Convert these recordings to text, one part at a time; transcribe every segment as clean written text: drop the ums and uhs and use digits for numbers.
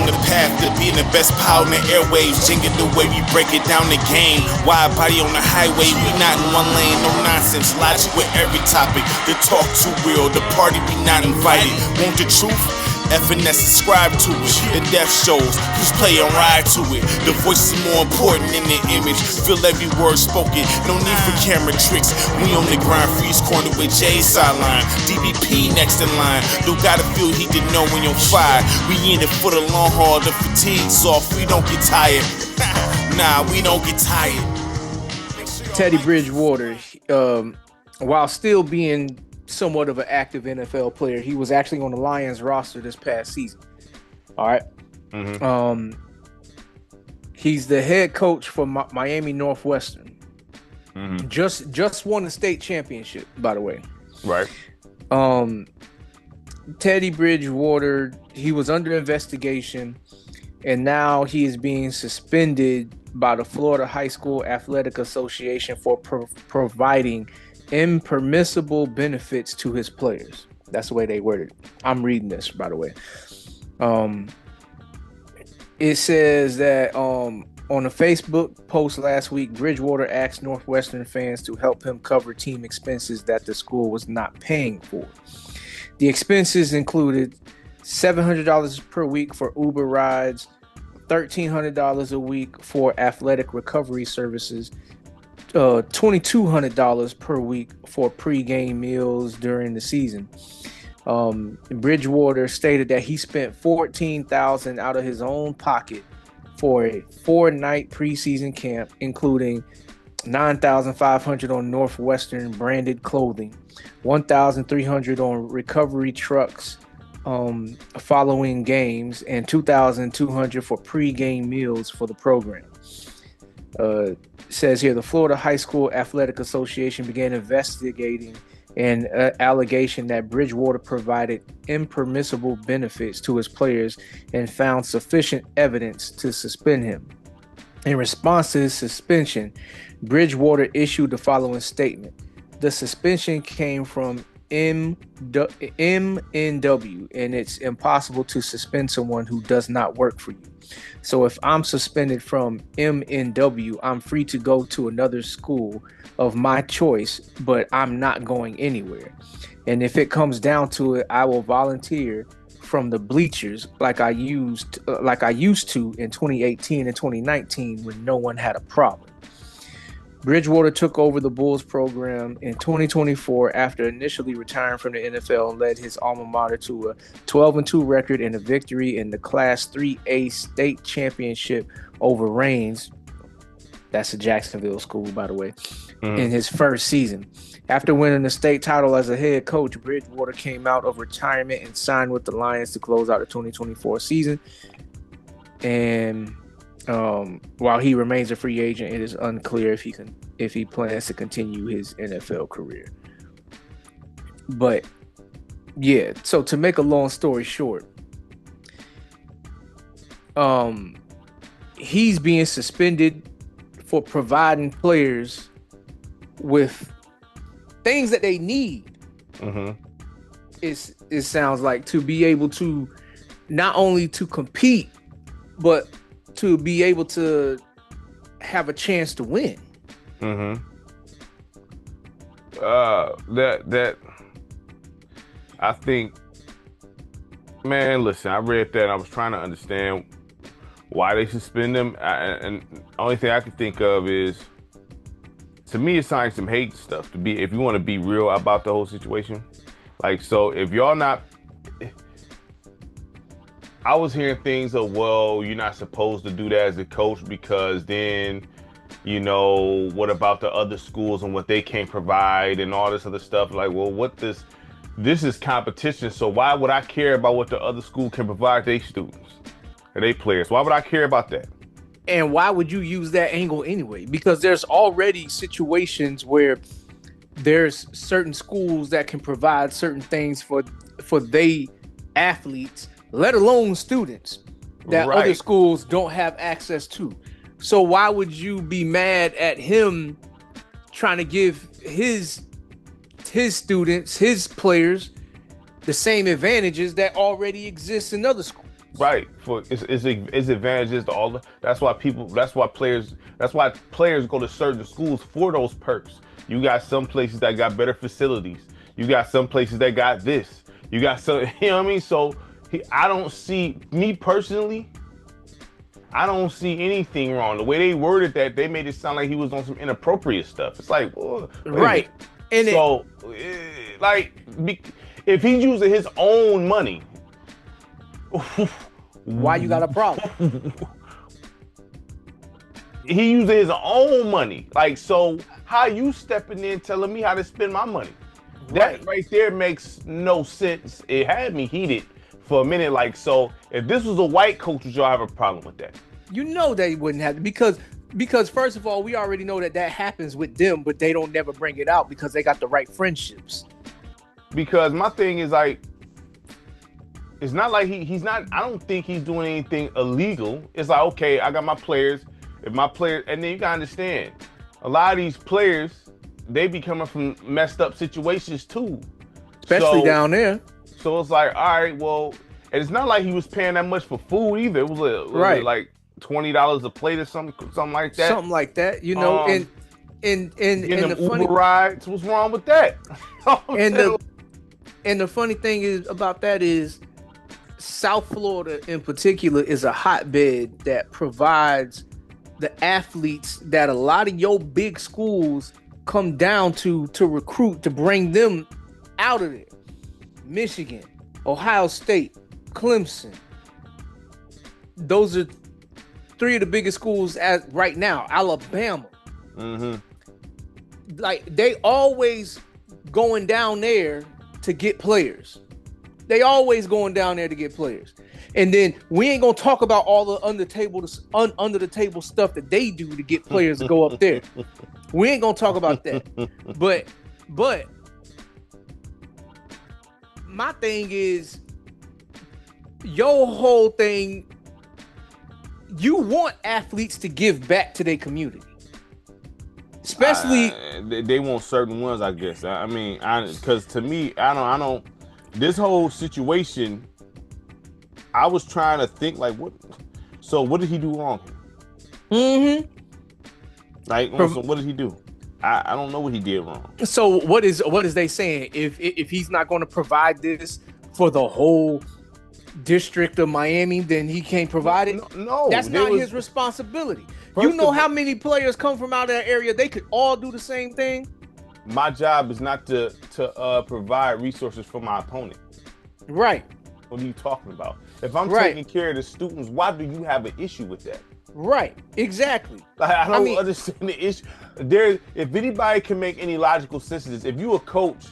the path to being the best power in the airwaves. Jinging the way we break it down the game. Wide body on the highway, we not in one lane, no nonsense. Logic with every topic. The talk too real, the party we not invited. Want the truth? FNS subscribe to it. The death shows, who's play and ride to it. The voice is more important than the image. Feel every word spoken, no need for camera tricks. We on the grind, freeze corner with Jay sideline. DBP next in line. You gotta feel he didn't know when you're fired. We in it for the long haul, the fatigue's off. We don't get tired. Nah, we don't get tired. Teddy Bridgewater, while still being somewhat of an active NFL player, he was actually on the Lions roster this past season. All right. Mm-hmm. He's the head coach for Miami Northwestern. Mm-hmm. Just won the state championship, by the way. Right. Teddy Bridgewater, he was under investigation, and now he is being suspended by the Florida High School Athletic Association for providing impermissible benefits to his players. That's the way they worded it. I'm reading this, by the way. It says that on a Facebook post last week, Bridgewater asked Northwestern fans to help him cover team expenses that the school was not paying for. The expenses included $700 per week for Uber rides, $1,300 a week for athletic recovery services, $2,200 per week for pre-game meals during the season. Bridgewater stated that he spent $14,000 out of his own pocket for a 4-night preseason camp, including $9,500 on Northwestern branded clothing, $1,300 on recovery trucks following games, and $2,200 for pre-game meals for the program. Says here, the Florida High School Athletic Association began investigating an allegation that Bridgewater provided impermissible benefits to his players and found sufficient evidence to suspend him. In response to his suspension, Bridgewater issued the following statement. The suspension came from MNW, and it's impossible to suspend someone who does not work for you. So if I'm suspended from MNW, I'm free to go to another school of my choice, but I'm not going anywhere. And if it comes down to it, I will volunteer from the bleachers like I used to in 2018 and 2019 when no one had a problem. Bridgewater took over the Bulls program in 2024 after initially retiring from the NFL and led his alma mater to a 12-2 record and a victory in the Class 3A state championship over Reigns. That's a Jacksonville school, by the way, in his first season. After winning the state title as a head coach, Bridgewater came out of retirement and signed with the Lions to close out the 2024 season. And while he remains a free agent, it is unclear if he plans to continue his NFL career. But yeah, so to make a long story short, he's being suspended for providing players with things that they need. It sounds like, to be able to not only to compete, but to be able to have a chance to win. That I think, man, listen, I read that and I was trying to understand why they suspend them, and the only thing I can think of is, to me, it's like some hate stuff. If you want to be real about the whole situation, like, so if y'all not, I was hearing things of, well, you're not supposed to do that as a coach because then, you know, what about the other schools and what they can't provide and all this other stuff? Like, well, this is competition, so why would I care about what the other school can provide their students or their players? Why would I care about that? And why would you use that angle anyway? Because there's already situations where there's certain schools that can provide certain things for they athletes, let alone students, that other schools don't have access to. So why would you be mad at him trying to give his students, his players, the same advantages that already exist in other schools? Right. For it's advantages to all the that's why players go to certain schools for those perks. You got some places that got better facilities. You got some places that got this. You got some you know what I mean? So I don't see me personally, I don't see anything wrong. The way they worded that, they made it sound like he was on some inappropriate stuff. It's like, well, Right. And so if he's using his own money, why you got a problem? he using his own money. Like, so how you stepping in telling me how to spend my money? That right there makes no sense. It had me heated for a minute. Like, so if this was a white coach, would y'all have a problem with that? You know they wouldn't have, because first of all, we already know that happens with them, but they don't never bring it out because they got the right friendships. Because my thing is, like, it's not like he's not, I don't think he's doing anything illegal. It's like, okay, I got my players. And then you gotta understand, a lot of these players, they be coming from messed up situations too. Especially down there. So it's like, all right, well, and it's not like he was paying that much for food either. It was like $20 a plate or something like that. Something like that, you know. And the funny rides, what's wrong with that? and the funny thing is about that is South Florida in particular is a hotbed that provides the athletes that a lot of your big schools come down to recruit, to bring them out of there. Michigan, Ohio State, Clemson. Those are three of the biggest schools right now. Alabama. Mm-hmm. Like, they always going down there to get players. They always going down there to get players. And then we ain't gonna talk about all the under the table stuff that they do to get players to go up there. We ain't gonna talk about that. But my thing is, your whole thing, you want athletes to give back to their community. Especially they want certain ones, I guess. I mean, because to me, I don't. This whole situation, I was trying to think, like, what? So what did he do wrong here? Mm-hmm. Like, so what did he do? I don't know what he did wrong. So what is they saying? If he's not going to provide this for the whole district of Miami, then he can't provide it? No, that's not his responsibility. You know how many players come from out of that area? They could all do the same thing. My job is not to provide resources for my opponent. Right. What are you talking about? If I'm taking care of the students, why do you have an issue with that? Right. Exactly. Like, I don't understand the issue. If anybody can make any logical sense of this, if you a coach,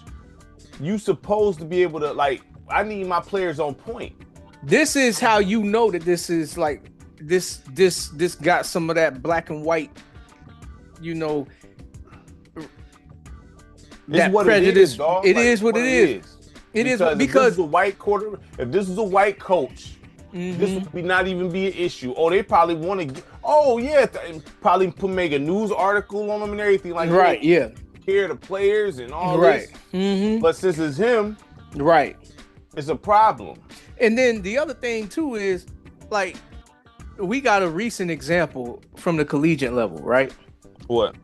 you supposed to be able to, like, I need my players on point. This is how you know that this is like this got some of that black and white, you know, that prejudice. It is what it is. It is because if this is a white quarter. If this is a white coach, this would not even be an issue. Oh, they probably want to. Oh yeah, probably make a news article on them and everything like that. Right. Yeah. Care the players and all this. Mm-hmm. But since it's him, right, it's a problem. And then the other thing too is, like, we got a recent example from the collegiate level, right? What?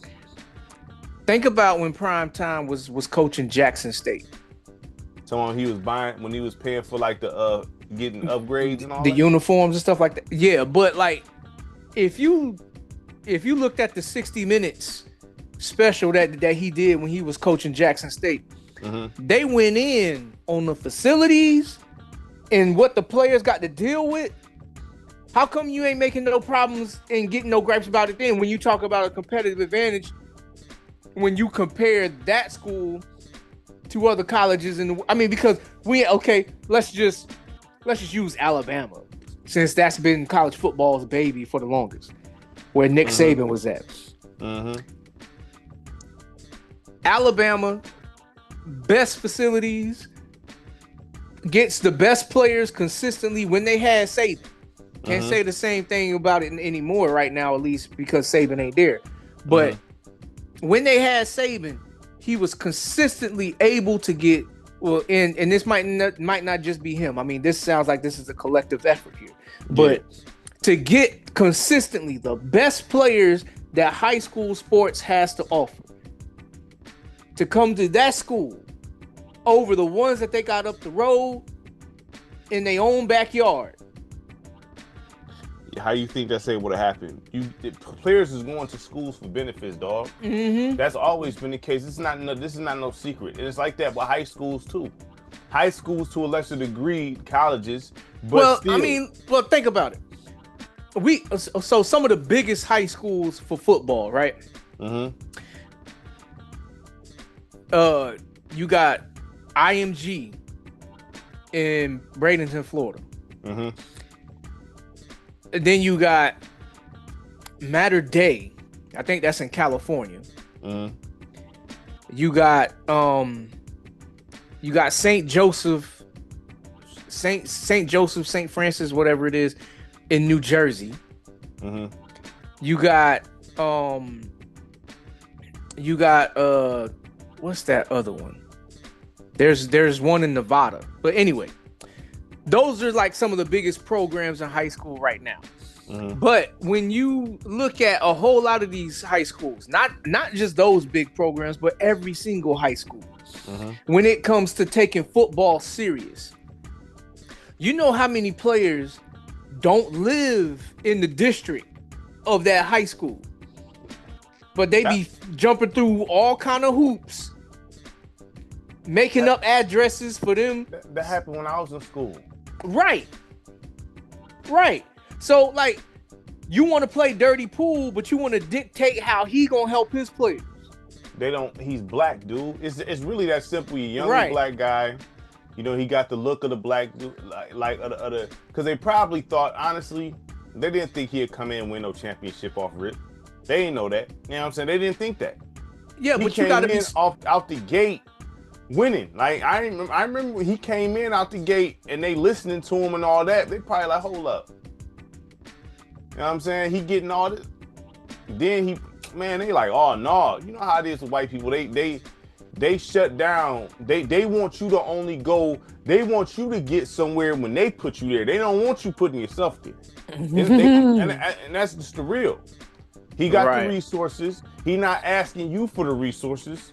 Think about when Prime Time was coaching Jackson State. So when he was paying for, like, the getting upgrades and all the uniforms and stuff like that. Yeah, but, like, if you looked at the 60 Minutes special that he did when he was coaching Jackson State, they went in on the facilities and what the players got to deal with. How come you ain't making no problems and getting no gripes about it then when you talk about a competitive advantage? When you compare that school to other colleges, because let's just use Alabama, since that's been college football's baby for the longest, where Nick Saban was at. Alabama, best facilities, gets the best players consistently when they had Saban. Can't say the same thing about it anymore right now, at least because Saban ain't there. But when they had Saban, he was consistently able to get Well, and this might not just be him. I mean, this sounds like this is a collective effort here. Yeah. But to get consistently the best players that high school sports has to offer, to come to that school over the ones that they got up the road in their own backyard. How you think that's able to happen? Players is going to schools for benefits, dog. Mm-hmm. That's always been the case. This is not no secret, and it's like that with high schools too. High schools to a lesser degree, colleges. But still. Think about it. So some of the biggest high schools for football, right? Mm-hmm. You got IMG in Bradenton, Florida. Mm-hmm. And then you got Mater Dei. I think that's in California. Mm-hmm. You got St. Joseph, St. Joseph, St. Francis, whatever it is, in New Jersey. Mm-hmm. You got what's that other one? There's one in Nevada. But anyway, those are like some of the biggest programs in high school right now. Mm-hmm. But when you look at a whole lot of these high schools, not just those big programs, but every single high school, mm-hmm. when it comes to taking football serious, you know how many players don't live in the district of that high school, but they be jumping through all kind of hoops, making up addresses for them. That happened when I was in school. Right. So, like, you want to play dirty pool, but you want to dictate how he gonna help his players. They don't. He's black, dude. It's really that simple. You young Right. black guy. You know, he got the look of the black dude, like other. Because they probably thought, honestly, they didn't think he'd come in and win no championship off rip. They didn't know that. You know what I'm saying? They didn't think that. Yeah, He but you came gotta be in out the gate winning. Like I remember when he came in out the gate and they listening to him and all that. They probably like, hold up. You know what I'm saying? He getting all this. Then they like, oh no. You know how it is with white people. They shut down. They want you to only go. They want you to get somewhere when they put you there. They don't want you putting yourself there. And that's just the real. He got the resources. He not asking you for the resources.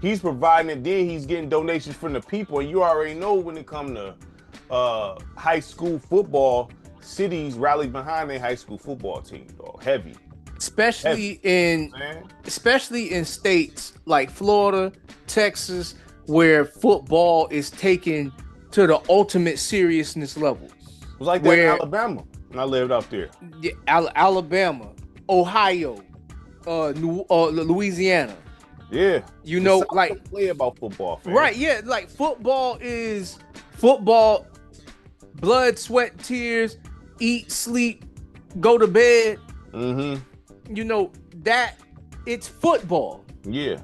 He's providing it. Then he's getting donations from the people. And you already know when it comes to high school football, cities rally behind their high school football team, dog. Heavy. Especially in states like Florida, Texas, where football is taken to the ultimate seriousness level. It was like that in Alabama when I lived out there. Yeah, Alabama, Ohio, Louisiana. Yeah. You know, like play about football, fam. Right, yeah, like football is football, blood, sweat, tears, eat, sleep, go to bed. Mm-hmm. You know, that it's football. Yeah.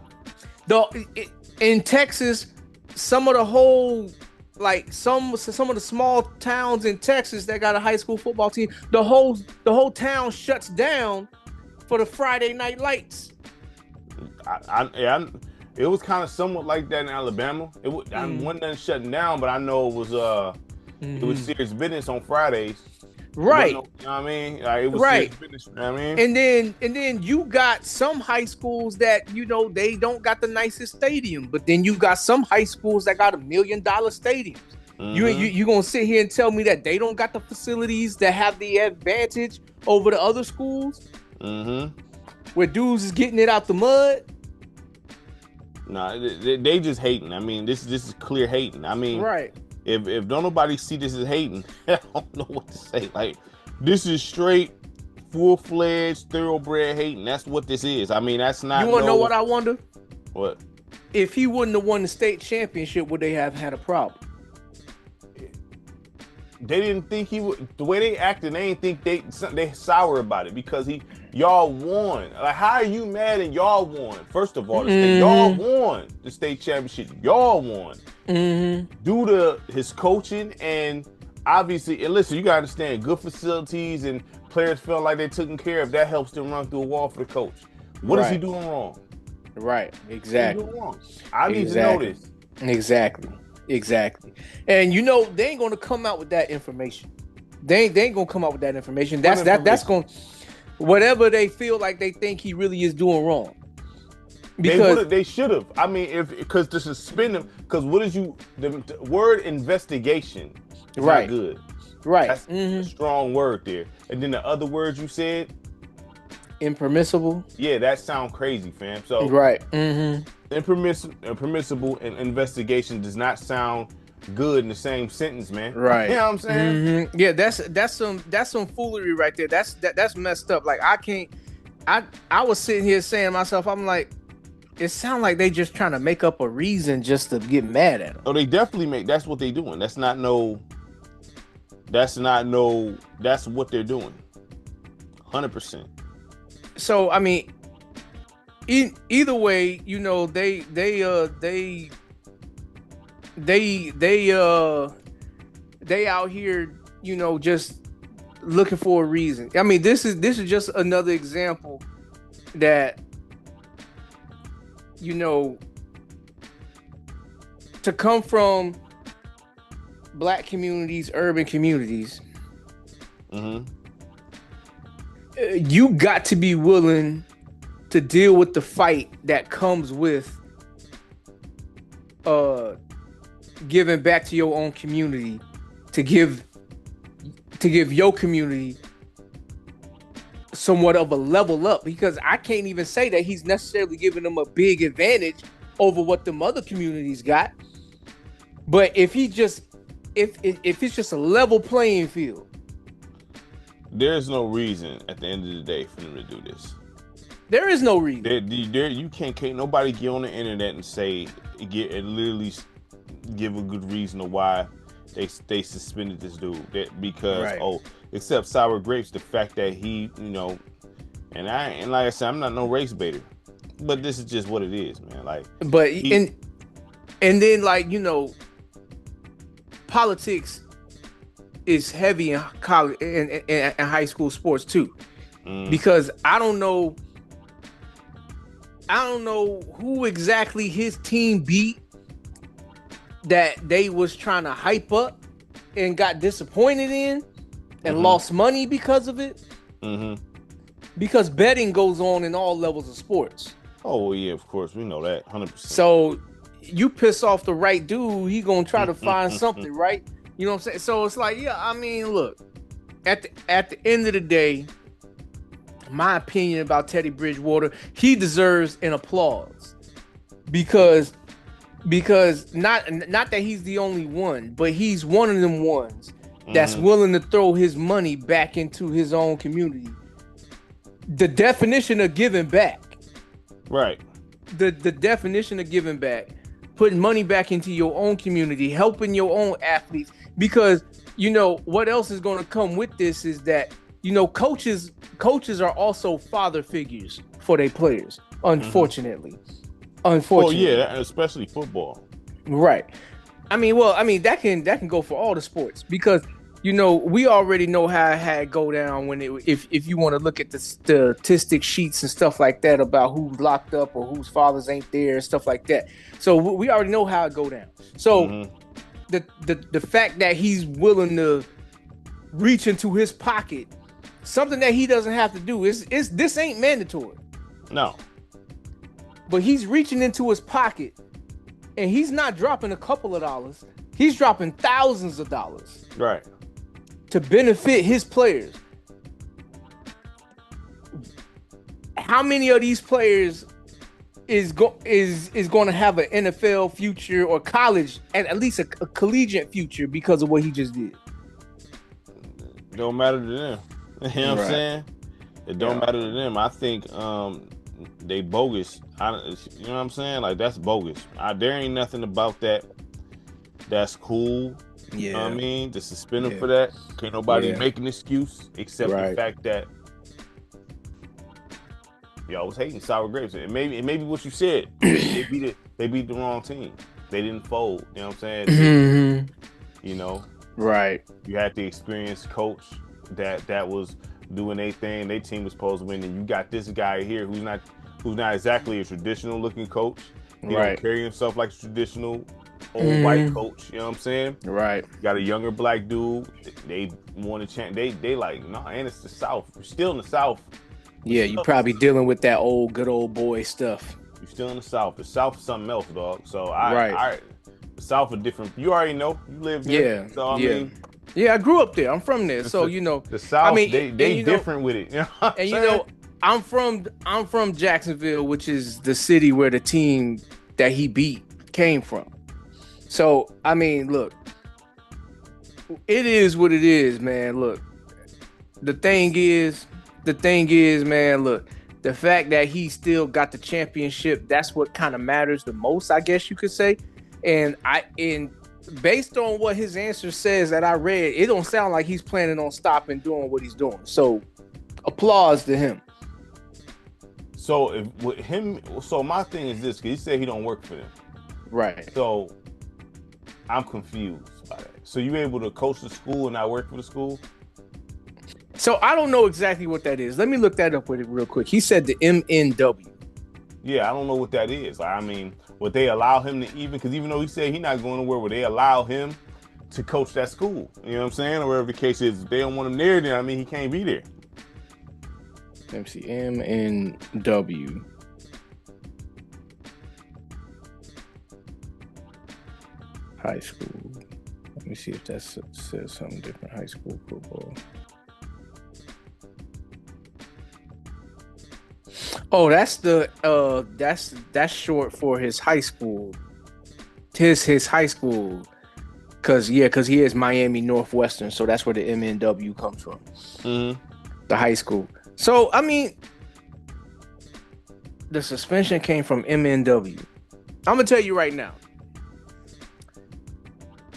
In Texas, some of the whole, like some of the small towns in Texas that got a high school football team, the whole town shuts down for the Friday night lights. It was kind of somewhat like that in Alabama. It wasn't shutting down, but I know it was it was serious business on Fridays. Right. You know what I mean? Like, it was serious business, you know what I mean? And then you got some high schools that, you know, they don't got the nicest stadium, but then you got some high schools that got $1 million stadiums. Mm-hmm. You gonna sit here and tell me that they don't got the facilities that have the advantage over the other schools? Mm-hmm. Where dudes is getting it out the mud? Nah, they just hating. I mean, this is clear hating. I mean, right. If don't nobody see this as hating, I don't know what to say. Like, this is straight, full-fledged, thoroughbred hating. That's what this is. I mean, that's not. You want to know what I wonder? What? If he wouldn't have won the state championship, would they have had a problem? They didn't think he would. The way they acted, they didn't think they sour about it because y'all won. Like, how are you mad and y'all won? First of all, y'all won the state championship. Y'all won due to his coaching and obviously. And listen, you gotta understand, good facilities and players feel like they're taken care of. That helps them run through a wall for the coach. What is he doing wrong? Right. Exactly. What is he doing wrong? I need to know this. Exactly. Exactly. And they ain't gonna come out with that information. They ain't gonna come out with that information. That's going whatever they feel like they think he really is doing wrong. Because They should have. I mean, because to suspend him, because the word investigation is right. not good. Right. That's a strong word there. And then the other words you said, impermissible. Yeah, that sounds crazy, fam. So right. Impermissible and investigation does not sound good in the same sentence, man. Right. You know what I'm saying? Yeah, that's some foolery right there. That's messed up. Like I was sitting here saying to myself, I'm like, it sounds like they just trying to make up a reason just to get mad at him. Oh, they definitely that's what they doing. That's what they're doing. 100%. So I mean, either way, they out here, just looking for a reason. I mean, this is just another example that, to come from black communities, urban communities, you got to be willing to deal with the fight that comes with giving back to your own community, to give your community somewhat of a level up, because I can't even say that he's necessarily giving them a big advantage over what them other communities got. But if it's just a level playing field, there's no reason at the end of the day for them to do this. There is no reason. You can't nobody get on the internet and literally give a good reason of why they suspended this dude. Except sour grapes, the fact that he, and like I said, I'm not no race baiter, but this is just what it is, man. Like, but and then, like, politics is heavy in college and high school sports too, because I don't know who exactly his team beat that they was trying to hype up and got disappointed in and lost money because of it. Because betting goes on in all levels of sports. Oh, well, yeah, of course. We know that 100%. So you piss off the right dude, he gonna try to find something, right? You know what I'm saying? So it's like, yeah, I mean, look, at the end of the day, my opinion about Teddy Bridgewater, he deserves an applause because not that he's the only one, but he's one of them ones that's willing to throw his money back into his own community. The definition of giving back. Right. The definition of giving back, putting money back into your own community, helping your own athletes, because what else is going to come with this is that coaches are also father figures for their players, unfortunately. Well, yeah, especially football. Right. I mean, that can go for all the sports, because we already know how it had go down when if you want to look at the statistic sheets and stuff like that about who's locked up or whose fathers ain't there and stuff like that. So we already know how it go down. So the fact that he's willing to reach into his pocket, something that he doesn't have to do, is this ain't mandatory. No. But he's reaching into his pocket, and he's not dropping a couple of dollars. He's dropping thousands of dollars. Right. To benefit his players. How many of these players is going to have an NFL future or college, and at least a collegiate future, because of what he just did? Don't matter to them. You know what I'm saying? It don't matter to them. I think they bogus. You know what I'm saying? Like, that's bogus. There ain't nothing about that that's cool. Yeah. You know what I mean? To suspend him for that. Can't nobody make an excuse except the fact that y'all was hating sour grapes. And maybe what you said. They beat the wrong team. They didn't fold. You know what I'm saying? Right. You had the experienced coach that was doing their thing. Their team was supposed to win, and you got this guy here who's not exactly a traditional looking coach. He don't carry himself like a traditional old white coach. You know what I'm saying? Right. Got a younger black dude. They want to change. They like, no, and it's the South. We're still in the South. Yeah, you probably dealing with that good old boy stuff. You're still in the South. The South is something else, dog. So Right. the South are different. You already know. You live there. Yeah. So I yeah. mean, Yeah, I grew up there. I'm from there. So, the South, I mean, they different with it. You know what I'm and saying? I'm from Jacksonville, which is the city where the team that he beat came from. So, I mean, look, it is what it is, man. Look, the thing is, man, look, the fact that he still got the championship, that's what kind of matters the most, I guess you could say. And based on what his answer says that I read, it don't sound like he's planning on stopping doing what he's doing. So, applause to him. So so my thing is this, because he said he don't work for them. Right. So I'm confused by that. So you able to coach the school and not work for the school? So I don't know exactly what that is. Let me look that up with it real quick. He said the MNW. Yeah, I don't know what that is. I mean, would they allow him to because even though he said he's not going nowhere, would they allow him to coach that school? You know what I'm saying? Or whatever the case is, if they don't want him there, then I mean, he can't be there. Let me see, MNW. High school. Let me see if that says something different. High school football. Oh, that's that's short for his high school. His high school. Cause he is Miami Northwestern, so that's where the MNW comes from. Mm-hmm. The high school. So I mean, the suspension came from MNW. I'm gonna tell you right now.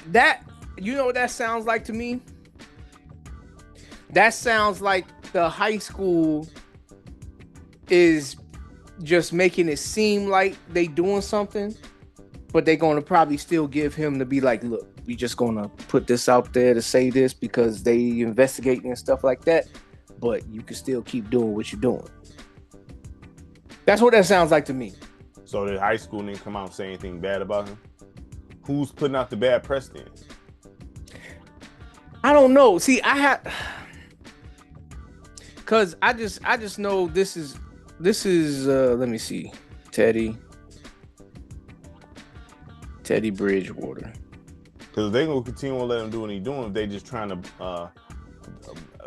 That, you know what that sounds like to me? That sounds like the high school is just making it seem like they doing something, but they're gonna probably still give him to be like, look, we just gonna put this out there to say this because they investigating and stuff like that, but you can still keep doing what you're doing. That's what that sounds like to me. So the high school didn't come out and say anything bad about him? Who's putting out the bad press then? I don't know. See, cause I just know this is let me see. Teddy Bridgewater. Because if they're gonna continue to let him do what he's doing, if they just trying to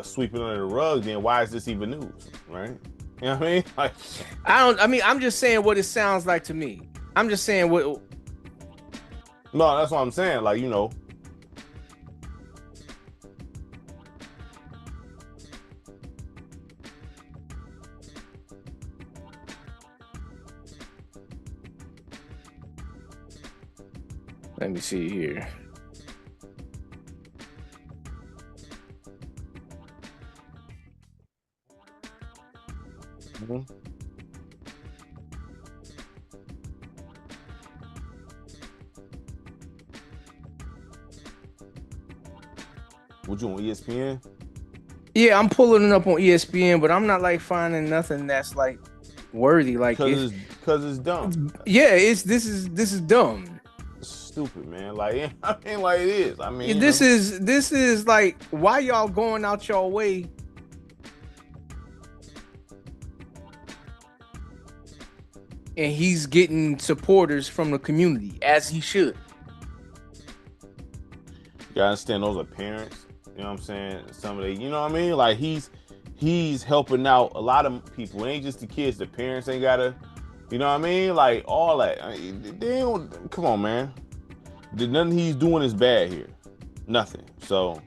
sweep it under the rug, then why is this even news? Right? You know what I mean? Like, I'm just saying what it sounds like to me. I'm just saying what. No, that's what I'm saying. Like, you know. Let me see here. Mm-hmm. What you on ESPN? Yeah, I'm pulling it up on ESPN, but I'm not like finding nothing that's like worthy. Like, because it's dumb. Yeah, this is dumb. It's stupid, man. Like, I mean, like it is. I mean, this is like, why y'all going out your way? And he's getting supporters from the community, as he should. You gotta understand, those are parents. You know what I'm saying? Some of the, you know what I mean? Like, he's helping out a lot of people. It ain't just the kids. The parents ain't gotta, you know what I mean? Like, all that. I mean, come on, man. Nothing he's doing is bad here. Nothing. So